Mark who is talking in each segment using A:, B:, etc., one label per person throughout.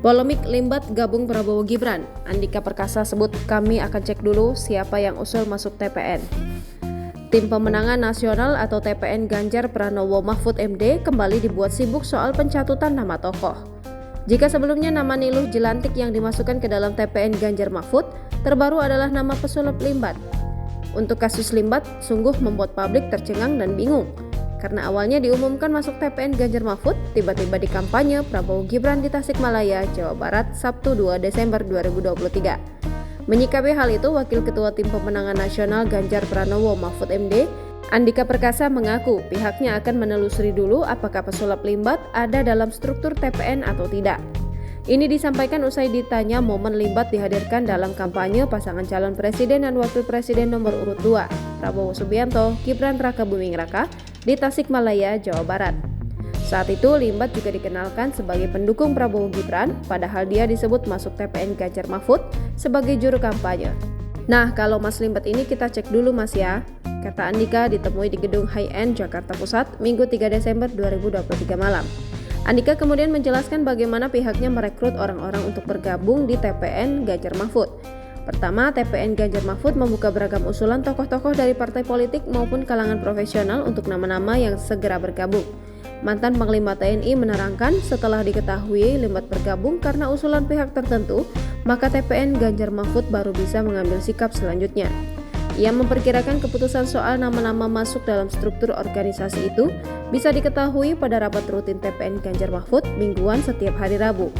A: Polemik Limbat gabung Prabowo Gibran. Andika Perkasa sebut kami akan cek dulu siapa yang usul masuk TPN. Tim Pemenangan Nasional atau TPN Ganjar Pranowo Mahfud MD kembali dibuat sibuk soal pencatutan nama tokoh. Jika sebelumnya nama Niluh Jelantik yang dimasukkan ke dalam TPN Ganjar Mahfud, terbaru adalah nama pesulap Limbat. Untuk kasus Limbat, sungguh membuat publik tercengang dan bingung. Karena awalnya diumumkan masuk TPN Ganjar Mahfud, tiba-tiba di kampanye Prabowo Gibran di Tasikmalaya, Jawa Barat, Sabtu 2 Desember 2023. Menyikapi hal itu, Wakil Ketua Tim Pemenangan Nasional Ganjar Pranowo Mahfud MD, Andika Perkasa mengaku pihaknya akan menelusuri dulu apakah pesulap Limbat ada dalam struktur TPN atau tidak. Ini disampaikan usai ditanya momen Limbat dihadirkan dalam kampanye pasangan calon presiden dan wakil presiden nomor urut 2, Prabowo Subianto, Gibran Rakabuming Raka, di Tasikmalaya, Jawa Barat. Saat itu Limbat juga dikenalkan sebagai pendukung Prabowo Gibran, padahal dia disebut masuk TPN Ganjar Mahfud sebagai juru kampanye. Nah, kalau Mas Limbat ini kita cek dulu Mas ya, kata Andika ditemui di gedung High End Jakarta Pusat, Minggu 3 Desember 2023 malam. Andika kemudian menjelaskan bagaimana pihaknya merekrut orang-orang untuk bergabung di TPN Ganjar Mahfud. Pertama, TPN Ganjar Mahfud membuka beragam usulan tokoh-tokoh dari partai politik maupun kalangan profesional untuk nama-nama yang segera bergabung. Mantan Panglima TNI menerangkan setelah diketahui Limbat bergabung karena usulan pihak tertentu, maka TPN Ganjar Mahfud baru bisa mengambil sikap selanjutnya. Ia memperkirakan keputusan soal nama-nama masuk dalam struktur organisasi itu bisa diketahui pada rapat rutin TPN Ganjar Mahfud mingguan setiap hari Rabu.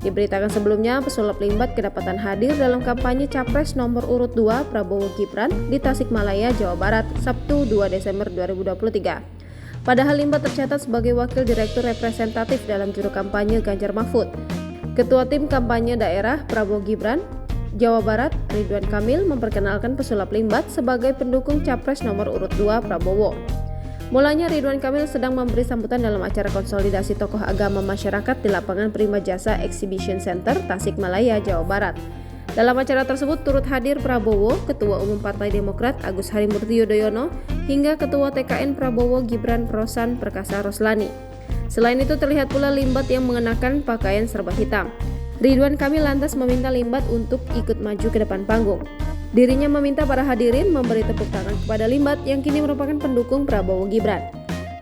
A: Diberitakan sebelumnya, pesulap Limbat kedapatan hadir dalam kampanye Capres nomor urut 2 Prabowo Gibran di Tasikmalaya, Jawa Barat, Sabtu 2 Desember 2023. Padahal Limbat tercatat sebagai Wakil Direktur Representatif dalam juru kampanye Ganjar Mahfud. Ketua Tim Kampanye Daerah Prabowo Gibran, Jawa Barat, Ridwan Kamil memperkenalkan pesulap Limbat sebagai pendukung Capres nomor urut 2 Prabowo. Mulanya Ridwan Kamil sedang memberi sambutan dalam acara konsolidasi tokoh agama masyarakat di lapangan Prima Jasa Exhibition Center, Tasikmalaya, Jawa Barat. Dalam acara tersebut turut hadir Prabowo, Ketua Umum Partai Demokrat Agus Harimurti Yudhoyono, hingga Ketua TKN Prabowo Gibran Rosan Perkasa Roslani. Selain itu terlihat pula Limbat yang mengenakan pakaian serba hitam. Ridwan Kamil lantas meminta Limbat untuk ikut maju ke depan panggung. Dirinya meminta para hadirin memberi tepuk tangan kepada Limbat yang kini merupakan pendukung Prabowo Gibran.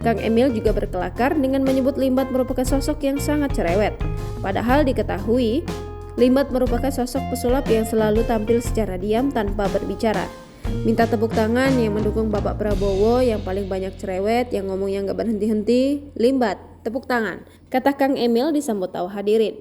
A: Kang Emil juga berkelakar dengan menyebut Limbat merupakan sosok yang sangat cerewet. Padahal diketahui, Limbat merupakan sosok pesulap yang selalu tampil secara diam tanpa berbicara. Minta tepuk tangan yang mendukung Bapak Prabowo yang paling banyak cerewet, yang ngomongnya nggak berhenti-henti, Limbat, tepuk tangan, kata Kang Emil disambut tawa hadirin.